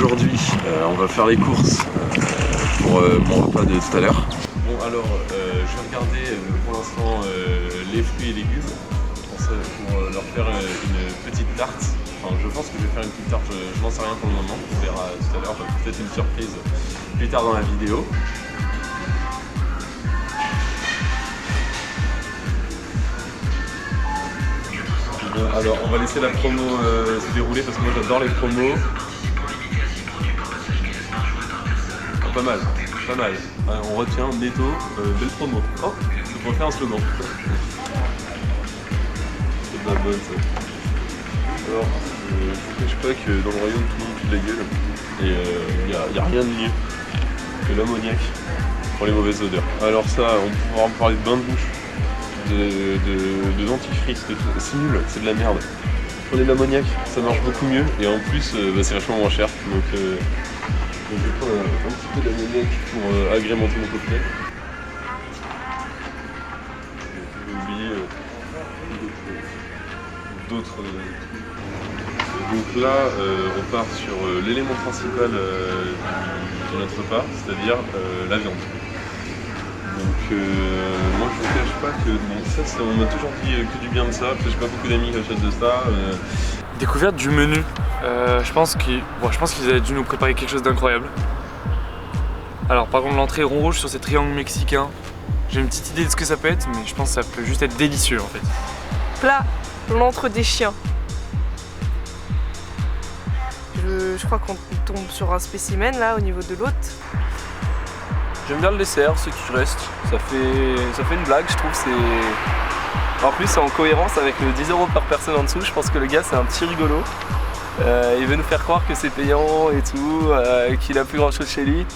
aujourd'hui on va faire les courses pour mon repas de tout à l'heure. Bon alors je vais regarder pour l'instant les fruits et légumes pour leur faire une petite tarte. Enfin je pense que je vais faire une petite tarte, je n'en sais rien pour le moment, on verra tout à l'heure, peut-être une surprise plus tard dans la vidéo. Bon, alors on va laisser la promo se dérouler parce que moi j'adore les promos. Oh, pas mal, pas mal. On retient Netto, belle promo. Oh, je pourrais faire un slogan. C'est de la bonne ça. Alors, je ne cache pas que dans le royaume tout le monde pue de la gueule. Et il n'y a rien de mieux que l'ammoniac pour les mauvaises odeurs. Alors ça, on pourra en parler de bain de bouche. De dentifrice, de tout. C'est nul, c'est de la merde. Prenez de l'ammoniac, ça marche beaucoup mieux et en plus c'est vachement moins cher. Donc je vais prendre un petit peu d'ammoniac pour agrémenter mon cocktail. J'ai oublié d'autres. Donc là on part sur l'élément principal de notre repas, c'est-à-dire la viande. Donc moi je ne cache pas que bon, ça on m'a toujours dit que du bien de ça, parce que j'ai pas beaucoup d'amis qui achètent de ça. Découverte du menu. Je pense qu'ils avaient dû nous préparer quelque chose d'incroyable. Alors par contre l'entrée rond rouge sur ces triangles mexicains, j'ai une petite idée de ce que ça peut être, mais je pense que ça peut juste être délicieux en fait. Plat, l'entre des chiens. Je crois qu'on tombe sur un spécimen là au niveau de l'hôte. J'aime bien le dessert, ce qui reste. Ça fait une blague, je trouve. En plus, c'est en cohérence avec le 10 € par personne en dessous. Je pense que le gars, c'est un petit rigolo. Il veut nous faire croire que c'est payant et tout, qu'il a plus grand chose chez lui.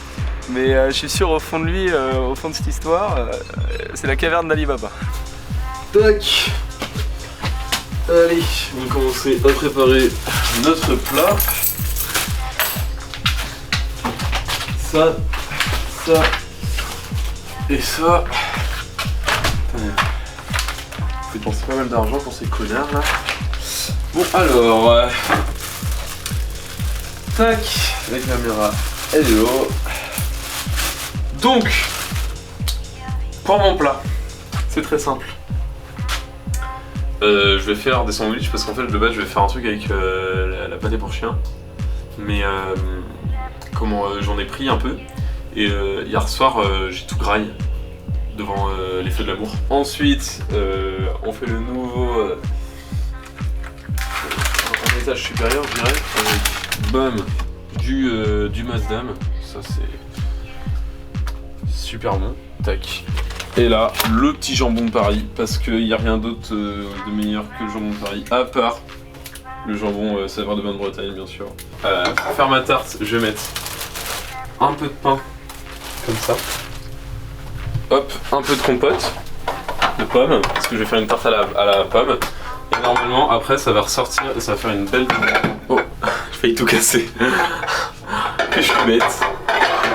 Mais je suis sûr, au fond de lui, au fond de cette histoire, c'est la caverne d'Ali Baba. Tac. Allez, on va commencer à préparer notre plat. Ça et ça. Faut dépenser pas mal d'argent pour ces connards là. Bon alors tac, la caméra elle est haut. Donc pour mon plat, c'est très simple. Je vais faire des sandwichs parce qu'en fait de base je vais faire un truc avec la pâté pour chien. Mais j'en ai pris un peu. Et hier soir, j'ai tout graillé devant les feux de l'amour. Ensuite, on fait le nouveau un étage supérieur, je dirais, avec bam, du Mazdam. Ça, c'est super bon. Tac. Et là, le petit jambon de Paris, parce qu'il n'y a rien d'autre de meilleur que le jambon de Paris, à part le jambon Savoie de Bain de Bretagne, bien sûr. Pour faire ma tarte, je vais mettre un peu de pain. Comme ça. Hop, un peu de compote de pommes, parce que je vais faire une tarte à la pomme. Et normalement, après, ça va ressortir et ça va faire une belle... Oh, j'ai failli tout casser. Que je peux mettre.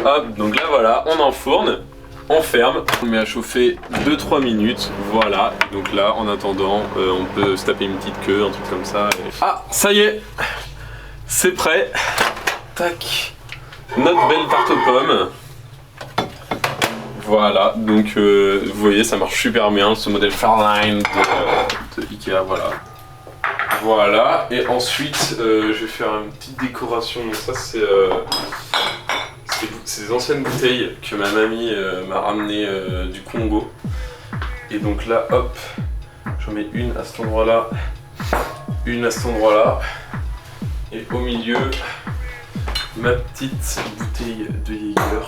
Hop, donc là, voilà, on enfourne, on ferme, on met à chauffer 2-3 minutes, voilà. Donc là, en attendant, on peut se taper une petite queue, un truc comme ça. Et... Ah, ça y est, c'est prêt. Tac, notre belle tarte aux pommes. Voilà, donc vous voyez, ça marche super bien, ce modèle Fairline de Ikea, voilà. Voilà, et ensuite, je vais faire une petite décoration. Donc ça, c'est des anciennes bouteilles que ma mamie m'a ramenées du Congo. Et donc là, hop, j'en mets une à cet endroit-là, une à cet endroit-là. Et au milieu, ma petite bouteille de Jäger.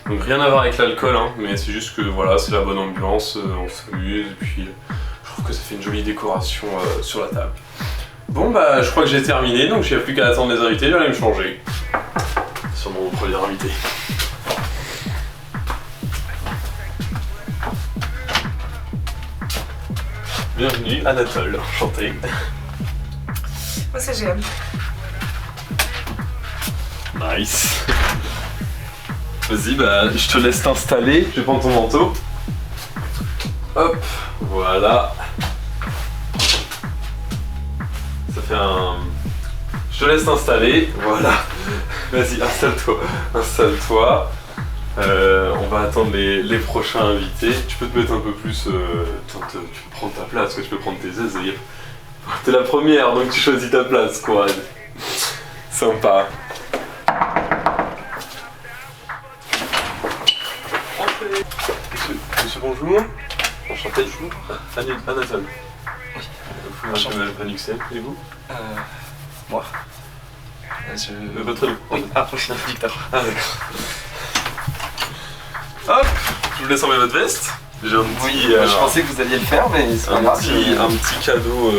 Donc rien à voir avec l'alcool, hein, mais c'est juste que voilà, c'est la bonne ambiance, on s'amuse et puis je trouve que ça fait une jolie décoration sur la table. Bon bah je crois que j'ai terminé, donc j'ai plus qu'à attendre les invités, j'allais me changer. Sur mon premier invité. Bienvenue Anatole, enchanté. Moi c'est GM. Nice. Vas-y, bah je te laisse t'installer, je vais prendre ton manteau. Hop, voilà. Ça fait un... Je te laisse t'installer, voilà. Vas-y, installe-toi. On va attendre les prochains invités. Tu peux te mettre un peu plus. Tu peux prendre ta place, quoi. Tu peux prendre tes aises. T'es la première, donc tu choisis ta place, quoi. Sympa. Monsieur, bonjour. Enchanté. Anatole. Je m'appelle Panuxel. Et vous? Moi. Votre nom? Oui, Victor. Ah d'accord. Hop, je vous laisse enlever votre veste. J'ai un petit. Je pensais que vous alliez le faire, mais c'est pas grave. Un petit cadeau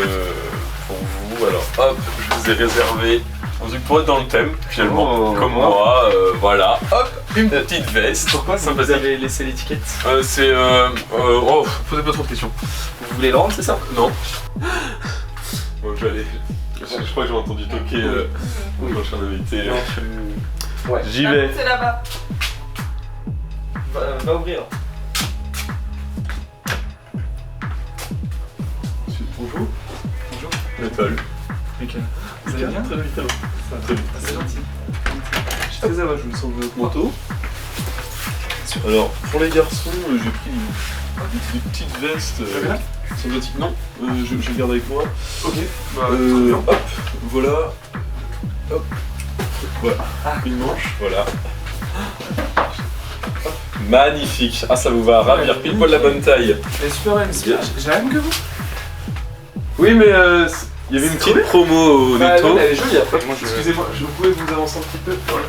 pour vous. Alors hop, je vous ai réservé. Pour être dans le thème, finalement, comme moi, voilà. Hop, une petite veste. Pourquoi vous avez laissé l'étiquette? Oh, posez pas trop de questions. Vous voulez le rendre, c'est ça? Non. Bon, je vais aller. Je crois que j'ai entendu toquer le prochain invité. Ouais. J'y vais. C'est là-bas. Va ouvrir. Bonjour. Bonjour. Anatole. Michael. Vous allez bien? Très joli cadeau. Très bien. C'est gentil. Je suis très heureux, je me sens votre Manteau. Alors, pour les garçons, j'ai pris des petites vestes. Sympathiques. Non, je les garde avec moi. Ok. Hop, voilà. Hop. Voilà. Une manche, voilà. Hop. Magnifique. Ah, ça vous va ravir. Pile poil la bonne taille. Elle est super belle, mais j'ai la même que vous. Oui, mais il y avait une petite promo au Netto. Elle est jolie après. Excusez-moi, vous pouvez vous avancer un petit peu? Voilà.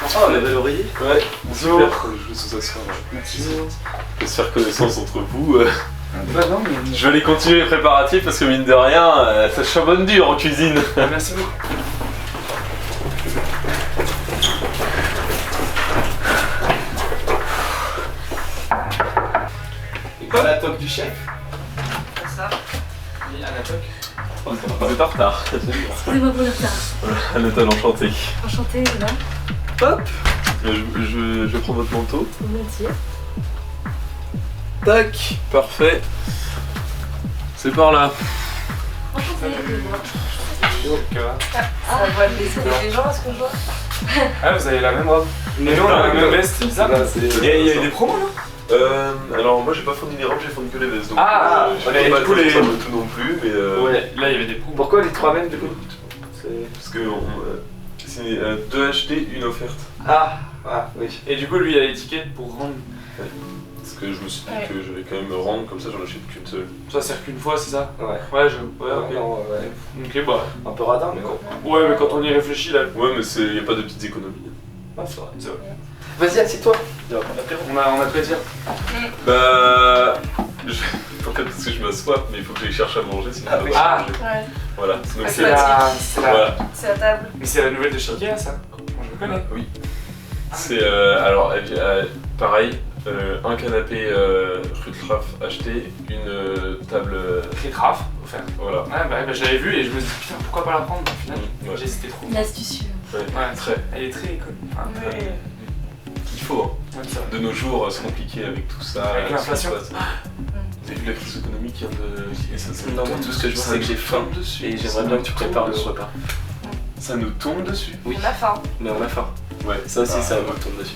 Ah, on avait l'oreiller. Ouais, Bonjour. super. Je vais sous s'asseoir. Je vais se faire connaissance entre vous. Bah non, mais. Je vais aller continuer les préparatifs parce que mine de rien, ça charbonne dur en cuisine. Merci beaucoup. Et quoi la toque du chef? Ça. Oui, à la toque. Vous êtes en retard. Excusez-moi pour le retard. Voilà, Anatole, enchanté. Enchantée, là. Hop. Je vais prendre votre manteau. Volontiers. Tac, parfait. C'est par là. Enchantée. Ça va laisser les gens à ce que je vois. Ah, vous avez la même robe. Mais nous, on a la même veste, c'est bizarre. Il y a eu des promos là? Alors moi j'ai pas fourni les robes, j'ai fourni que les vestes. Donc, Ah, j'ai pas du coup, le les- temps de tout non plus, mais Ouais, là il y avait des promos. Pourquoi les trois mêmes du coup? parce que c'est 2 achetés, une offerte. Ah, oui. Et du coup, lui il a l'étiquette pour rendre. Parce que je me suis dit Ouais. que j'allais quand même me rendre, comme ça j'en achète qu'une seule. Ça sert qu'une fois, c'est ça? Ouais. Ouais, ouais, ok. Non, ouais. Ok, bah. Un peu radin, mais quoi. Ouais, mais quand on y réfléchit là. Ouais, mais y a pas de petites économies. Ah, c'est vrai. C'est vrai. Vas-y, assieds-toi. On a de quoi dire. Bah. En fait, parce que je m'assois, mais il faut que j'aille chercher à manger, sinon Ah je oui. vais pas Ah. manger. Ouais. Voilà, donc Ouais, c'est C'est la. Voilà. C'est la table. Mais c'est la nouvelle de chez Ikea, ça. Moi je me connais. Oui. C'est alors pareil, un canapé Rutraf acheté, une table. Critraf, offert. Voilà. Ouais, bah je l'avais vu et je me suis dit putain, pourquoi pas la prendre au final. Ouais. J'ai hésité trop. L'astucieux. Ouais, Ouais, très. Elle est très connue. Enfin, Ouais. Il faut, hein. ouais, c'est vrai. De nos jours, c'est compliqué avec tout ça. Avec l'inflation. ce qui se passe. Vous avez vu la crise économique qui vient de. Et ça Non, moi, tout ce que je sais, c'est que j'ai faim. dessus. Et j'aimerais bien que tu prépares le repas. Ça nous tombe dessus. Oui. On a faim. Mais on a faim. Ouais. Ça aussi, Ah, ça ouais. me tombe dessus.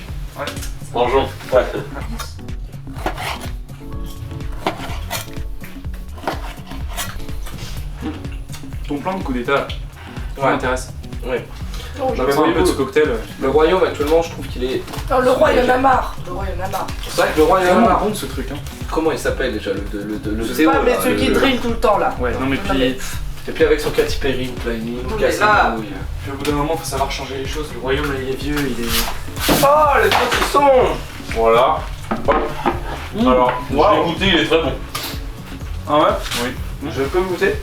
Mangeons. Ouais. Ton plan de coup d'état, ça Ouais. m'intéresse. Ouais. Non, J'en ai un peu de ce cocktail. Le royaume, actuellement, je trouve qu'il est. Non, le roi, il en a marre. Le roi, il en a marre. C'est vrai que le roi, il est C'est marrant. marrant ce truc, hein. Comment il s'appelle déjà le C'est Théo pas, mais là, celui qui le- drill tout le temps là. Ouais, non mais puis. Et puis avec son Katy Perry ou Pliny, Mais casse là- les couilles. Puis au bout d'un moment, faut savoir changer les choses. Le royaume, là, il est vieux, il est. Oh, les petits sons. Voilà. Alors, je Wow. l'ai goûté, il est très bon. Ah ouais? Oui. Je peux goûter?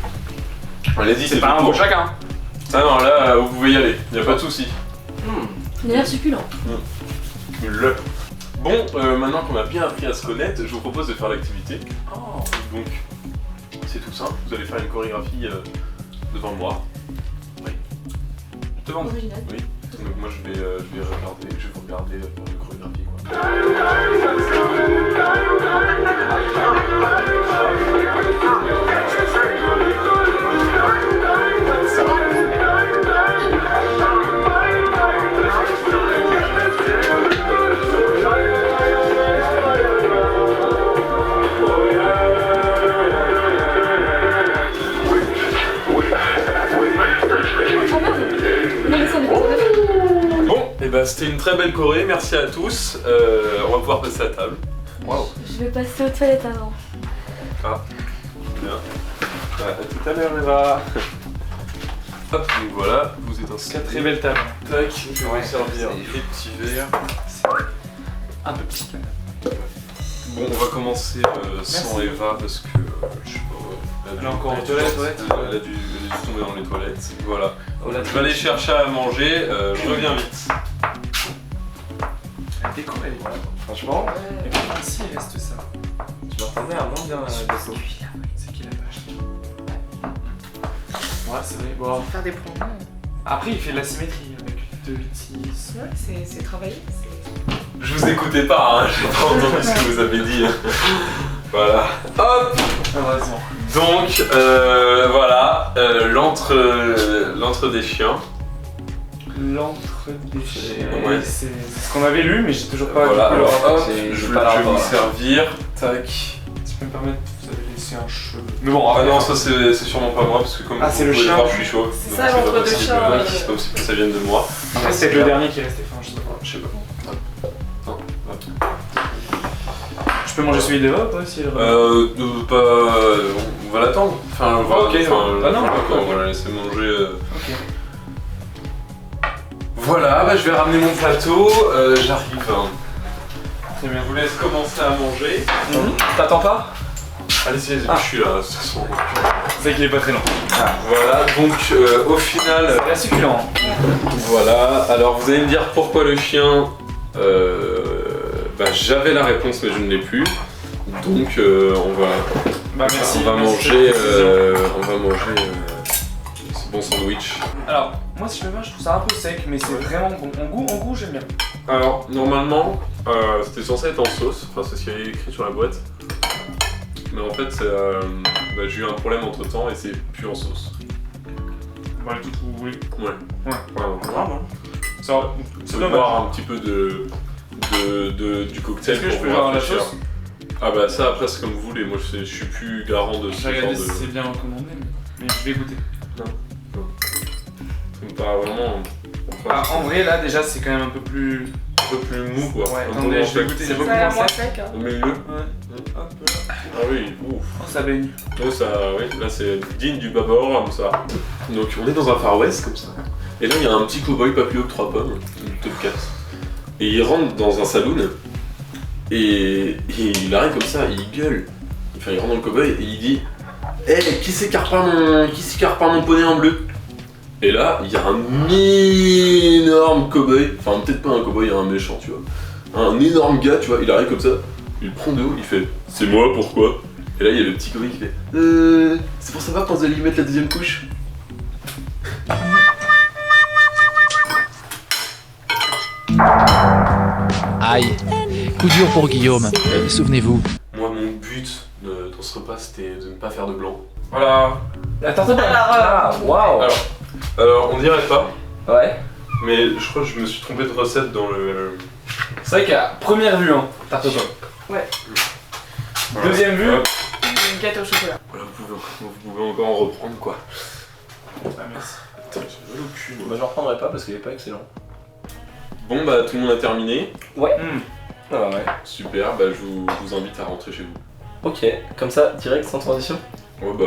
Allez-y, C'est pas un tout pour pour chacun. Ah non, là, vous pouvez y aller, y a pas de souci. Il a l'air succulent. Le. Bon, maintenant qu'on a bien appris à se connaître, je vous propose de faire l'activité. Donc, c'est tout simple, vous allez faire une chorégraphie devant moi. Devant moi. Original. Oui. Donc moi je vais vous regarder faire une chorégraphie quoi. bah, c'était une très belle Corée, merci à tous. On va pouvoir passer à table. Waouh. Je vais passer aux toilettes avant. Ah, bien. À tout à l'heure, Eva. Hop, donc voilà, vous êtes installés. Très belle table. Tac, je vais vous servir c'est- les petits verres. Un peu petit. Bon, on va commencer sans Eva parce que je sais pas. Elle est encore aux toilettes, Elle a dû tomber dans les toilettes. Voilà. Oh, là, Je vais aller chercher à manger, je reviens vite. La déco, elle est voilà. Franchement, Et puis ici, il reste ça. tu m'entendais à moins bien la déco. C'est qui l'a pas acheté? Ouais, c'est vrai. Bon. Faire des promos. Après, il fait de la symétrie avec 2, 8, 6. Ouais, c'est travaillé. Je vous écoutais pas, hein, j'ai pas entendu ce que vous avez dit. Voilà. Hop. Ah, vas-y. Donc, voilà, l'antre des chiens. L'entre des chiens. Ouais. C'est ce qu'on avait lu, mais j'ai toujours pas. Voilà, alors hop, J'ai je pas la vais vous rapport. servir. Tac. Tu peux me permettre, vous avez laissé un cheveu. Mais bon, Ah non, ça c'est sûrement pas moi parce que comme Ah, vous c'est le pouvez chien. voir, je suis chaud. C'est Donc ça, pas l'entre deux possible, chiens, c'est pas possible que ça vienne de moi. après, c'est le dernier qui est resté. Enfin, je sais pas. Je sais pas. Attends, hop. Je peux manger celui d'Eva ou pas si elle On va l'attendre. Enfin, on va, Ok, bah non, je sais pas ok. quoi, on va la laisser manger. Ok. Voilà, bah, je vais ramener mon plateau. J'arrive. Très bien. Je vous laisse commencer à manger. T'attends pas? Allez-y, je suis là, de toute façon. C'est vrai qu'il est pas très long. Voilà, donc au final. Ça reste succulent. Voilà, alors vous allez me dire pourquoi le chien. Bah, j'avais la réponse, mais je ne l'ai plus. Donc Bah, merci. on va manger. On va manger ce bon sandwich. Alors, moi, si je me mets, je trouve ça un peu sec, mais c'est vraiment bon. En goût, j'aime bien. Alors, normalement, c'était censé être en sauce, enfin, c'est ce qu'il y avait écrit sur la boîte. Mais en fait, bah, j'ai eu un problème entre temps et c'est plus en sauce. Bon, allez, tout vous voulez. Ouais. Vraiment. Ça, On c'est peut dommage. boire un petit peu du cocktail. Est-ce que je pour peux voir la rafraîchir. sauce? Ah bah ça après c'est comme vous voulez, moi je suis plus garant de ce J'ai genre regardé de... si c'est bien recommandé, mais je vais goûter. Ça me paraît vraiment... Ah, en vrai, là, déjà, c'est quand même un peu plus. un peu plus mou quoi. Ouais, Un peu attendez, moins je vais sec. goûter. Ça C'est beaucoup a l'air moins moins sec. sec. Hein. Au milieu. Ouais. Ah oui, ouf. Oh, ça baigne. Oh, ça, oui, là c'est digne du baba au rhum ça. Donc on est dans un Far West comme ça. Et là il y a un petit cow-boy pas plus haut que 3 pommes, une top 4. Et il rentre dans un saloon et il arrive comme ça, il gueule. Enfin il rentre dans le cow-boy et il dit hey, qui s'écarte par mon poney en bleu? Et là il y a un énorme cow-boy, enfin peut-être pas un cow-boy, un méchant tu vois. Un énorme gars tu vois, il arrive comme ça, il le prend de haut, il fait c'est moi pourquoi? Et là il y a le petit cow-boy qui fait c'est pour savoir quand vous allez lui mettre la deuxième couche. Aïe, coup dur pour Guillaume, souvenez-vous. Moi mon but dans ce repas c'était de ne pas faire de blanc. Voilà. Attends, Ah, waouh. Alors on dirait pas, Ouais. mais je crois que je me suis trompé de recette dans le... C'est vrai qu'à première vue, hein, tarte aux pommes. Ouais. Voilà. Deuxième vue. Hop. Une gâteau au chocolat. Voilà, vous pouvez encore en reprendre quoi. Ah, merci. Attends, j'ai mal au cul moi. Bah, j'en reprendrai pas parce qu'il est pas excellent. Bon bah tout le monde a terminé. Ah ouais. Super, bah je vous invite à rentrer chez vous. Ok, comme ça, direct sans transition. Ouais bah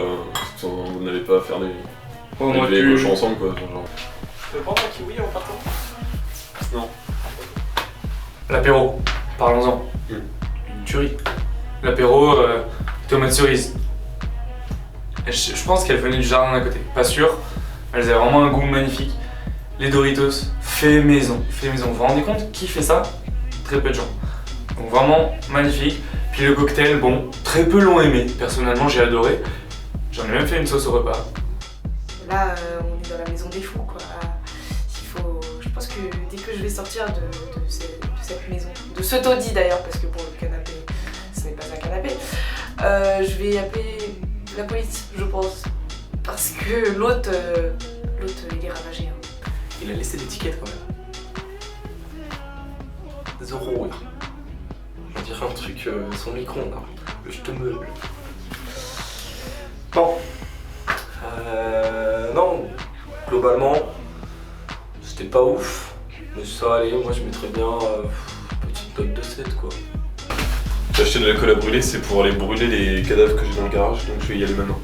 vous n'allez pas faire des On aurait les pu- cochons ensemble quoi. Genre. Tu veux prendre un kiwi en partant? Non. L'apéro, parlons-en. Une tuerie. L'apéro, tomate cerise. Je pense qu'elle venait du jardin d'à côté. Pas sûr. Elles avaient vraiment un goût magnifique. Les Doritos, fait maison. Fait maison. Vous vous rendez compte qui fait ça? Très peu de gens. Donc vraiment magnifique. Puis le cocktail, bon, très peu l'ont aimé. Personnellement, j'ai adoré. J'en ai même fait une sauce au repas. Là, on est dans la maison des fous, quoi. Je pense que dès que je vais sortir de cette maison, de ce taudis d'ailleurs, parce que pour le canapé, ce n'est pas un canapé, je vais appeler la police, je pense. Parce que l'autre, il est ravagé. Hein. Il a laissé l'étiquette quand même. Zoro, là. On dirait un truc, son micro là. Le je te meuble. Bon. Non, globalement, c'était pas ouf. Mais ça allait, moi je mettrais bien petite note de 7 quoi. J'ai acheté de l'alcool à brûler, c'est pour aller brûler les cadavres que j'ai dans le garage, donc je vais y aller maintenant.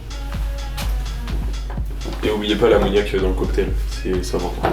Et oubliez pas l'ammoniac dans le cocktail, c'est important.